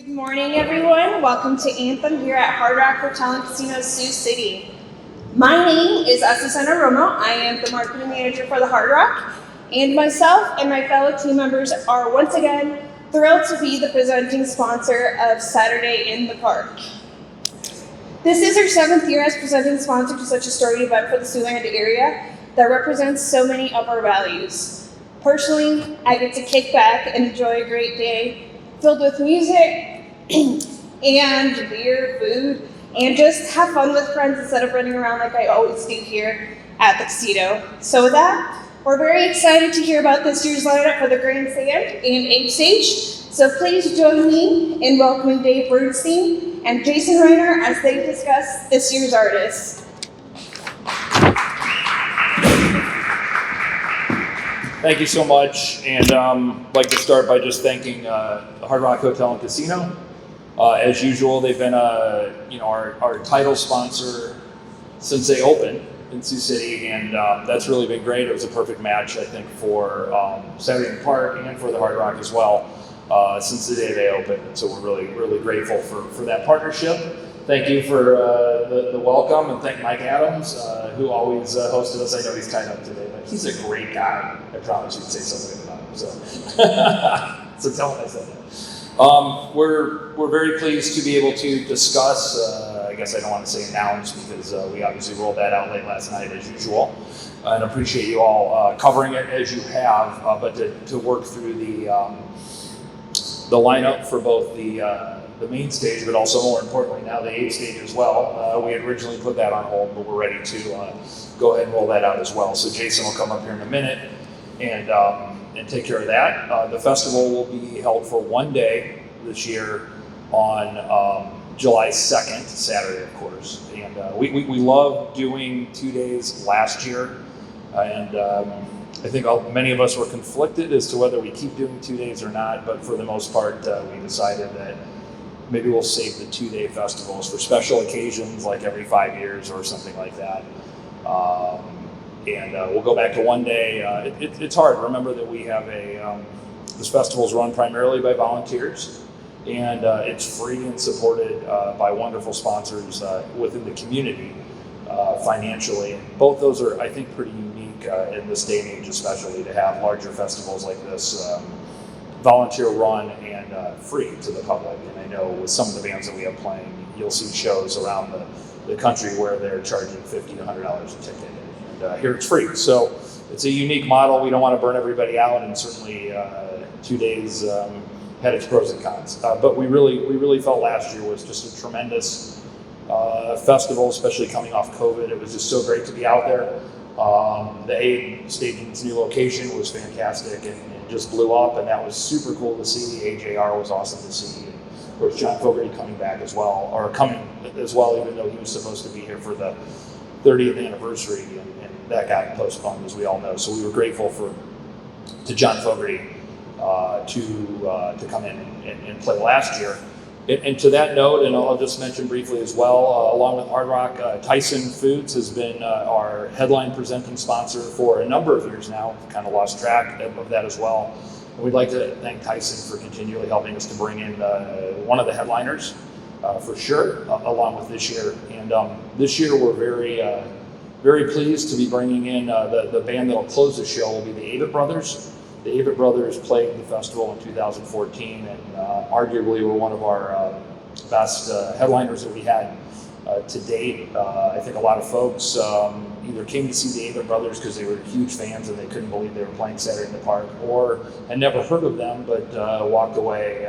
Good morning, everyone. Welcome to Anthem here at Hard Rock Hotel and Casino, Sioux City. My name is Asusana Romo. I am the marketing manager for the Hard Rock, and myself and my fellow team members are once again thrilled to be the presenting sponsor of Saturday in the Park. This is our 7th year as presenting sponsor to such a storied event for the Siouxland area that represents so many of our values. Personally, I get to kick back and enjoy a great day filled with music and beer, food, and just have fun with friends instead of running around like I always do here at the casino. So with that, we're very excited to hear about this year's lineup for the Grandstand and Abe Stage. So please join me in welcoming Dave Bernstein and Jason Reiner as they discuss this year's artists. Thank you so much, and I'd like to start by just thanking the Hard Rock Hotel and Casino. As usual, they've been our title sponsor since they opened in Sioux City, and that's really been great. It was a perfect match, I think, for Saturday in the Park and for the Hard Rock as well since the day they opened. And so we're really grateful for that partnership. Thank you for the welcome, and thank Mike Adams, who always hosted us. I know he's tied up today, but he's a great guy. I promise you'd say something about him. So tell him I said that. We're very pleased to be able to discuss, I guess I don't want to say announce because we obviously rolled that out late last night as usual, and appreciate you all covering it as you have, but to work through the lineup for both the main stage, but also more importantly now the Abe Stage as well. We had originally put that on hold, but we're ready to go ahead and roll that out as well. So Jason will come up here in a minute and take care of that. The festival will be held for one day this year on July 2nd, Saturday, of course. And we loved doing 2 days last year, and I think many of us were conflicted as to whether we keep doing 2 days or not, but for the most part, we decided that maybe we'll save the 2-day festivals for special occasions like every 5 years or something like that. And we'll go back to 1 day. It's hard. Remember that we have this festival is run primarily by volunteers, and it's free and supported by wonderful sponsors within the community financially. And both those are, I think, pretty unique in this day and age, especially to have larger festivals like this, volunteer run and free to the public. And I know with some of the bands that we have playing, you'll see shows around the country where they're charging $50 to $100 a ticket. And here it's free. So it's a unique model. We don't want to burn everybody out, and certainly 2 days had its pros and cons. But we really felt last year was just a tremendous festival, especially coming off COVID. It was just so great to be out there. The Abe Stage in its new location was fantastic and just blew up, and that was super cool to see. AJR was awesome to see. And of course, John Fogerty coming back as well, or coming as well, even though he was supposed to be here for the 30th anniversary, and that got postponed, as we all know. So we were grateful to John Fogerty to come in and play last year. And to that note, and I'll just mention briefly as well, along with Hard Rock, Tyson Foods has been our headline presenting sponsor for a number of years now. Kind of lost track of that as well. And we'd like to thank Tyson for continually helping us to bring in one of the headliners for sure, along with this year. And this year we're very pleased to be bringing in the band that'll close the show will be the Avett Brothers. The Avett Brothers played the festival in 2014 and arguably were one of our best headliners that we had to date. I think a lot of folks either came to see the Avett Brothers because they were huge fans and they couldn't believe they were playing Saturday in the Park, or had never heard of them but walked away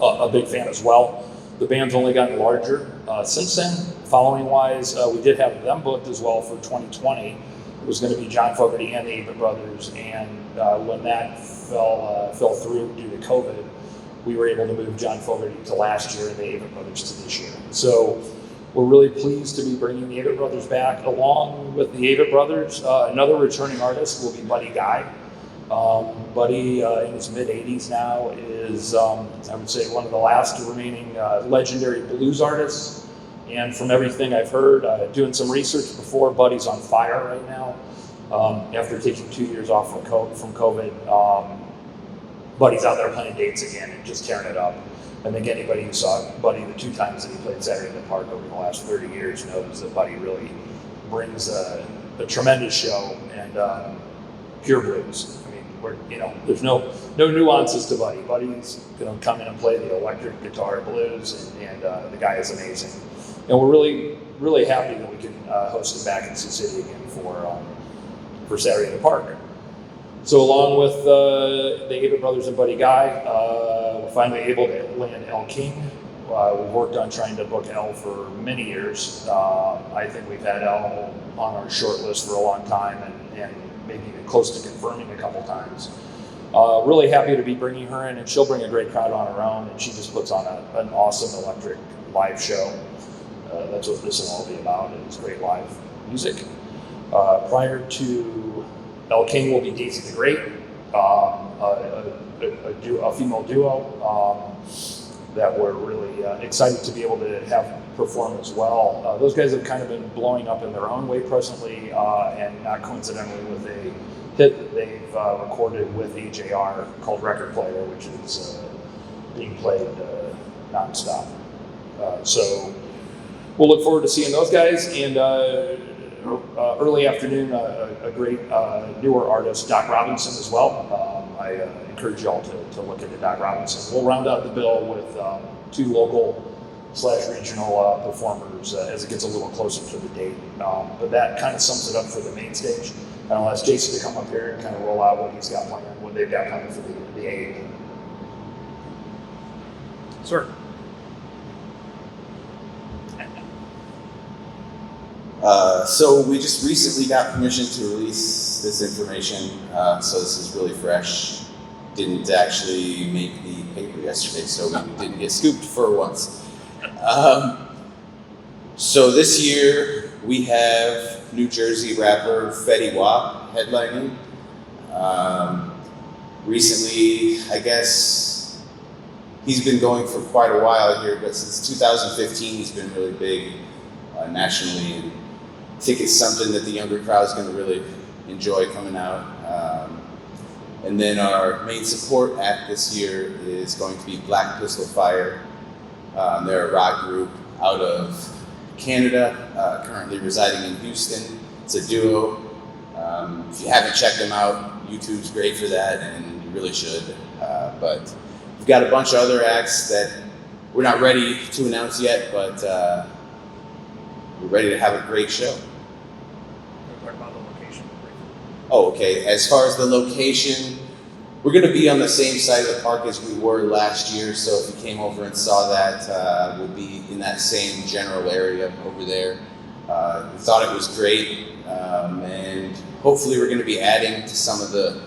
a big fan as well. The band's only gotten larger since then. Following-wise, we did have them booked as well for 2020. It was going to be John Fogerty and the Avett Brothers, and when that fell through due to COVID, we were able to move John Fogerty to last year and the Avett Brothers to this year. So we're really pleased to be bringing the Avett Brothers back. Along with the Avett Brothers, another returning artist will be Buddy Guy. Buddy, in his mid-80s now, is, I would say, one of the last remaining legendary blues artists. And from everything I've heard, doing some research before, Buddy's on fire right now. After taking 2 years off from COVID, Buddy's out there playing dates again and just tearing it up. I think anybody who saw Buddy the 2 times that he played Saturday in the Park over the last 30 years knows that Buddy really brings a tremendous show and pure blues. I mean, there's no nuances to Buddy. Buddy's going to come in and play the electric guitar blues, and the guy is amazing. And we're really, really happy that we can host him back in Sioux City again for Saturday in the Park. So along with the Avett brothers and Buddy Guy, we're finally able to land El King. We've worked on trying to book El for many years. I think we've had El on our short list for a long time and maybe even close to confirming a couple times. Really happy to be bringing her in, and she'll bring a great crowd on her own, and she just puts on an awesome electric live show. That's what this will all be about, is great live music. Prior to El King will be Daisy the Great, a female duo that we're really excited to be able to have perform as well. Those guys have kind of been blowing up in their own way presently, and not coincidentally with a hit that they've recorded with AJR called Record Player, which is being played nonstop. So we'll look forward to seeing those guys, and early afternoon, a great newer artist, Doc Robinson, as well. I encourage y'all to look into Doc Robinson. We'll round out the bill with 2 local/regional performers as it gets a little closer to the date. But that kind of sums it up for the main stage. And I'll ask Jason to come up here and kind of roll out what he's got planned, what they've got coming for the Abe. Sir. So we just recently got permission to release this information, so this is really fresh. Didn't actually make the paper yesterday, so we didn't get scooped for once. So this year we have New Jersey rapper Fetty headlining. Recently, I guess he's been going for quite a while here, but since 2015 he's been really big nationally. And I think it's something that the younger crowd is going to really enjoy coming out. And then our main support act this year is going to be Black Pistol Fire. They're a rock group out of Canada, currently residing in Houston. It's a duo. If you haven't checked them out, YouTube's great for that, and you really should. But we've got a bunch of other acts that we're not ready to announce yet, but we're ready to have a great show. We'll talk about the location. Oh, okay. As far as the location, we're going to be on the same side of the park as we were last year. So if you came over and saw that, we'll be in that same general area over there. We thought it was great, and hopefully we're going to be adding to some of the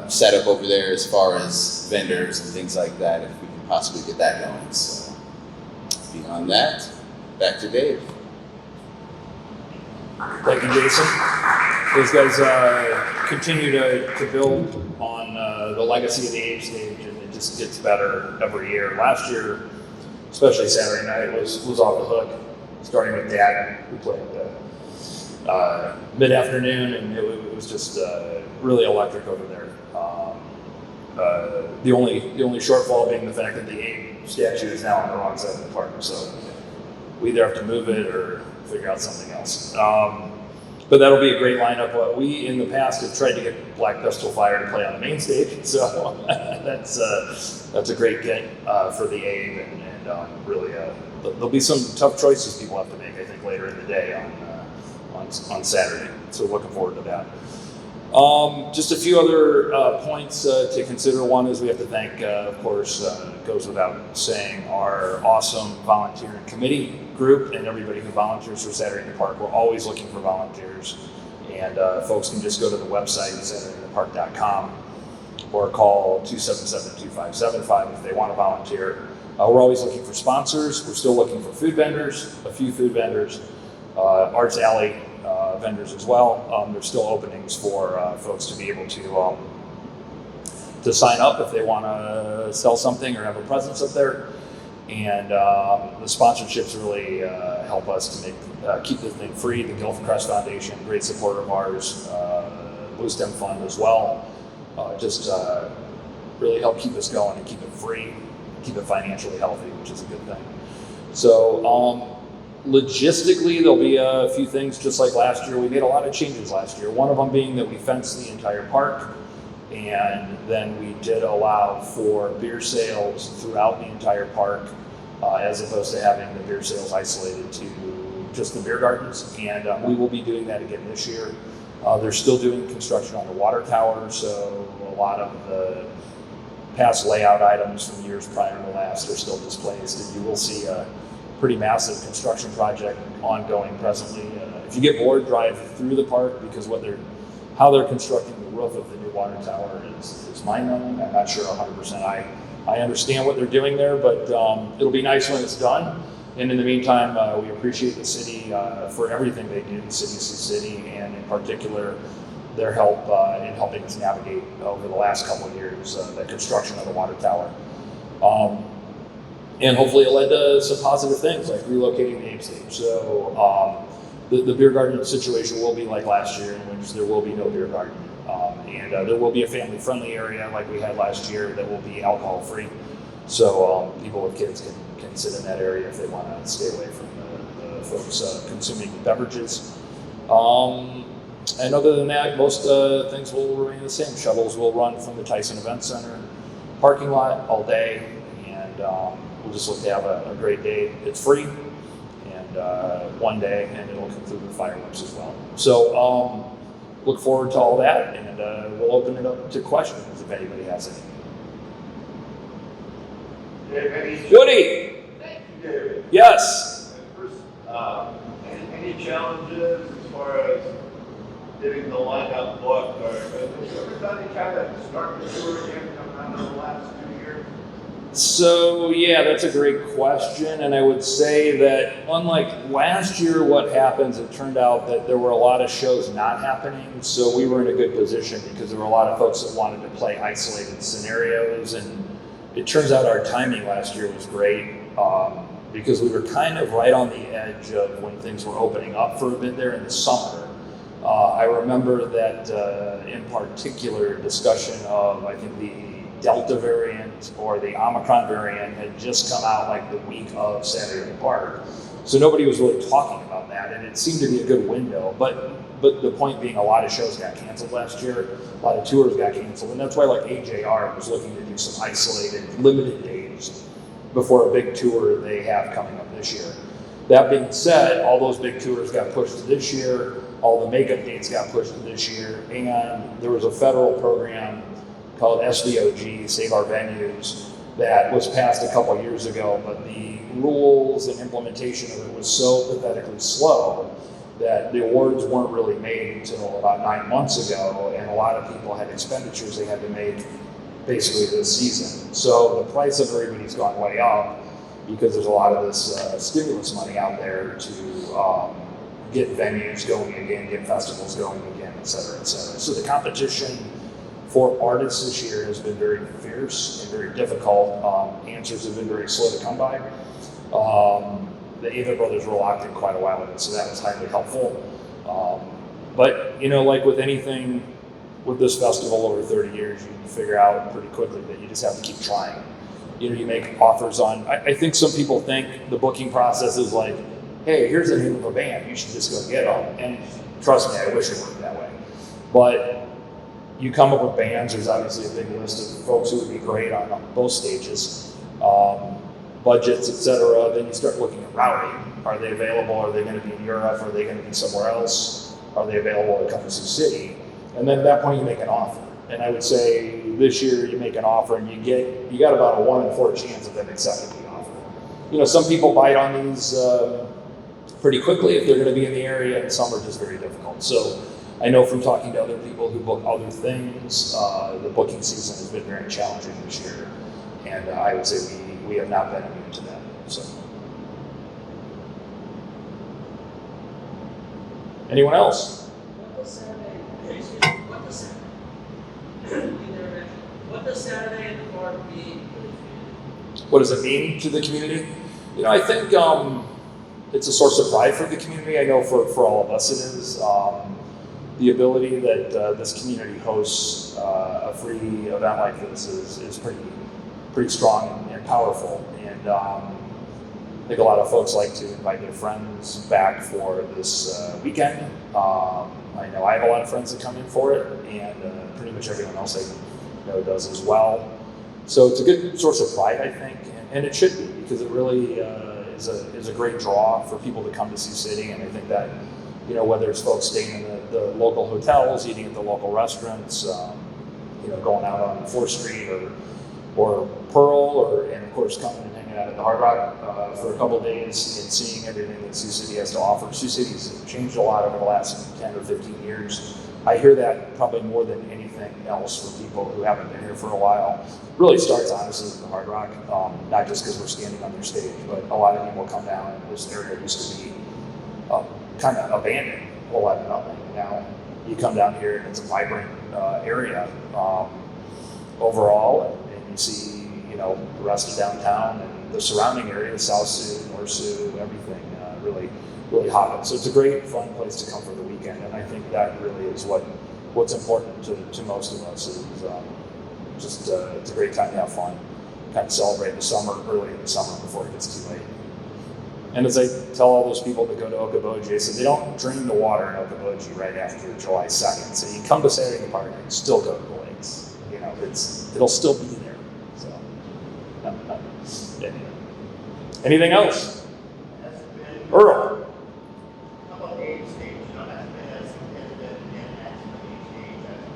setup over there as far as vendors and things like that, if we can possibly get that going. So beyond that, back to Dave. Thank you, Jason. Those guys continue to build on the legacy of the Abe Stage, and it just gets better every year. Last year, especially Saturday night, was off the hook. Starting with Dad, who played mid-afternoon, and it was just really electric over there. The only shortfall being the fact that the Abe statue is now on the wrong side of the park, so we either have to move it or figure out something else. But that'll be a great lineup. We, in the past, have tried to get Black Pistol Fire to play on the main stage, so that's a great get for the Abe, and really there'll be some tough choices people have to make, I think, later in the day on Saturday. So looking forward to that. Just a few other points to consider. One is we have to thank, of course, goes without saying, our awesome volunteer and committee group and everybody who volunteers for Saturday in the Park. We're always looking for volunteers, and folks can just go to the website, SaturdayInThePark.com, or call 277-2575 if they want to volunteer. We're always looking for sponsors. We're still looking for food vendors, a few food vendors, Arts Alley vendors as well. There's still openings for folks to be able to sign up if they want to sell something or have a presence up there. And the sponsorships really help us to keep the thing free. The Gilf Crest Foundation, great supporter of ours, Blue Stem Fund as well. really help keep us going and keep it free, keep it financially healthy, which is a good thing. So logistically, there'll be a few things just like last year. We made a lot of changes last year. One of them being that we fenced the entire park, and then we did allow for beer sales throughout the entire park, as opposed to having the beer sales isolated to just the beer gardens. And we will be doing that again this year. They're still doing construction on the water tower, so a lot of the past layout items from years prior to last are still displaced, and you will see a pretty massive construction project ongoing presently. If you get bored, drive through the park, because how they're constructing the roof of the new water tower is mind-numbing. I'm not sure 100%. I understand what they're doing there, but it'll be nice when it's done. And in the meantime, we appreciate the city for everything they do, the City of Sioux City, and in particular, their help in helping us navigate over the last couple of years the construction of the water tower. And hopefully it led to some positive things like relocating the Abe Stage. So the beer garden situation will be like last year, in which there will be no beer garden. And there will be a family-friendly area like we had last year that will be alcohol-free. So people with kids can sit in that area if they want to stay away from the folks consuming beverages. And other than that, most things will remain the same. Shuttles will run from the Tyson Event Center parking lot all day, and we'll just look to have a great day. It's free, and one day, and it'll conclude with fireworks as well. So look forward to all that, and we'll open it up to questions if anybody has any. Woody! Thank you, David. Yes. First, any challenges as far as getting the lineup booked, or has everybody kind of start the tour again coming out of the last 2 years? So yeah, that's a great question, and I would say that unlike last year, what happens, it turned out that there were a lot of shows not happening, so we were in a good position because there were a lot of folks that wanted to play isolated scenarios, and it turns out our timing last year was great because we were kind of right on the edge of when things were opening up for a bit there in the summer. I remember that in particular discussion of, I think, the Delta variant or the Omicron variant had just come out like the week of Saturday in the Park. So nobody was really talking about that, and it seemed to be a good window. But the point being, a lot of shows got canceled last year, a lot of tours got canceled, and that's why like AJR was looking to do some isolated, limited days before a big tour they have coming up this year. That being said, all those big tours got pushed to this year, all the makeup dates got pushed to this year, and there was a federal program called SVOG, Save Our Venues, that was passed a couple years ago, but the rules and implementation of it was so pathetically slow that the awards weren't really made until about 9 months ago, and a lot of people had expenditures they had to make basically this season. So the price of everybody's gone way up because there's a lot of this stimulus money out there to get venues going again, get festivals going again, et cetera, et cetera. So the competition for artists this year has been very fierce and very difficult. Answers have been very slow to come by. The Avett brothers were locked in quite a while ago, so that was highly helpful. But, you know, like with anything with this festival over 30 years, you can figure out pretty quickly that you just have to keep trying. You know, you make offers on, I think some people think the booking process is like, hey, here's the name of a band, you should just go get them. And trust me, I wish it worked that way. But you come up with bands, there's obviously a big list of folks who would be great on both stages, budgets, etc. Then you start looking at routing. Are they available? Are they going to be in Europe? Are they going to be somewhere else? Are they available to come to Sioux City? And then at that point you make an offer. And I would say this year you make an offer and you got about a 1 in 4 chance of them accepting the offer. You know, some people bite on these pretty quickly if they're going to be in the area, and some are just very difficult. So I know from talking to other people who book other things, the booking season has been very challenging this year, and I would say we have not been immune to that. So, anyone else? What does Saturday in the Park mean for the community? What does it mean to the community? You know, I think it's a source of pride for the community. I know for all of us it is. the ability that this community hosts a free event like this is pretty strong and powerful. And I think a lot of folks like to invite their friends back for this weekend. I know I have a lot of friends that come in for it, and pretty much everyone else I know does as well. So it's a good source of pride, I think, and it should be, because it really is a great draw for people to come to Sioux City. And I think that, you know, whether it's folks staying in the local hotels, eating at the local restaurants, you know, going out on 4th Street or Pearl, and of course coming and hanging out at the Hard Rock for a couple of days and seeing everything that Sioux City has to offer. Sioux City's changed a lot over the last 10 or 15 years. I hear that probably more than anything else from people who haven't been here for a while. Really starts honestly with the Hard Rock, not just because we're standing on their stage, but a lot of people come down, and this area used to be kind of abandoned, a whole lot of nothing. Now you come down here and it's a vibrant area overall, and you see, you know, the rest of downtown and the surrounding area, South Sioux, North Sioux, everything really hot. So it's a great, fun place to come for the weekend, and I think that really is what's important to most of us. Is just it's a great time to have fun, kind of celebrate the summer early in the summer before it gets too late. And as I tell all those people that go to Okoboji, I said they don't drain the water in Okoboji right after July 2nd. So you come to Saturday Park and still go to the lakes. You know, it'll still be there. So, anyway. Anything else? Earl. How about Abe Stage? You know, that's been as competitive and actually Abe Stage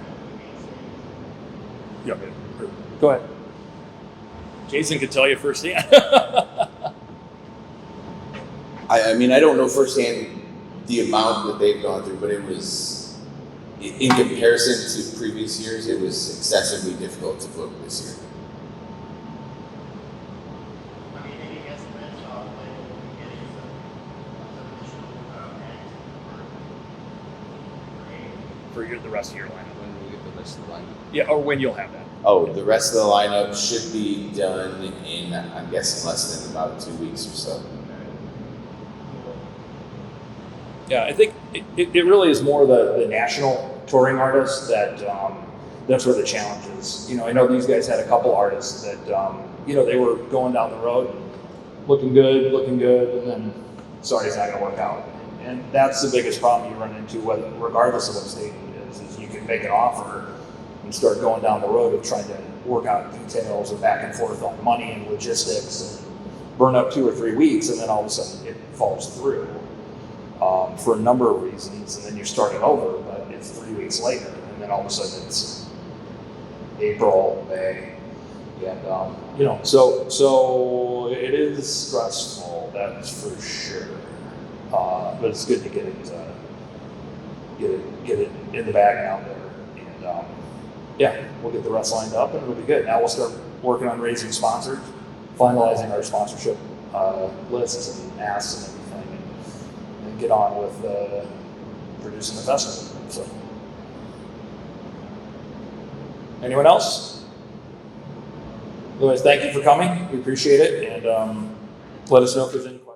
as Abe Stage. Yeah, go ahead. Jason could tell you firsthand. I mean, I don't know firsthand the amount that they've gone through, but it was, in comparison to previous years, it was excessively difficult to book this year. I mean, any estimates on when we'll be getting some additional acts For the rest of your lineup. When we get the rest of the lineup? Yeah, or when you'll have that. Oh, the rest of the lineup should be done in, I'm guessing, less than about 2 weeks or so. Yeah, I think it really is more the national touring artists that's where the challenge is. You know, I know these guys had a couple artists that, you know, they were going down the road, looking good, and then, sorry, it's not going to work out. And that's the biggest problem you run into, regardless of what state it is you can make an offer and start going down the road of trying to work out details and back and forth on money and logistics and burn up 2 or 3 weeks, and then all of a sudden it falls through. For a number of reasons, and then you're starting over, but it's 3 weeks later, and then all of a sudden it's April, May, and you know, so it is stressful, that's for sure. But it's good to get it in the bag out there, and yeah, we'll get the rest lined up, and it'll be good. Now we'll start working on raising sponsors, finalizing our sponsorship lists and asks and everything. Get on with producing the festival. So, anyone else? Otherwise, thank you for coming. We appreciate it, and let us know if there's any questions.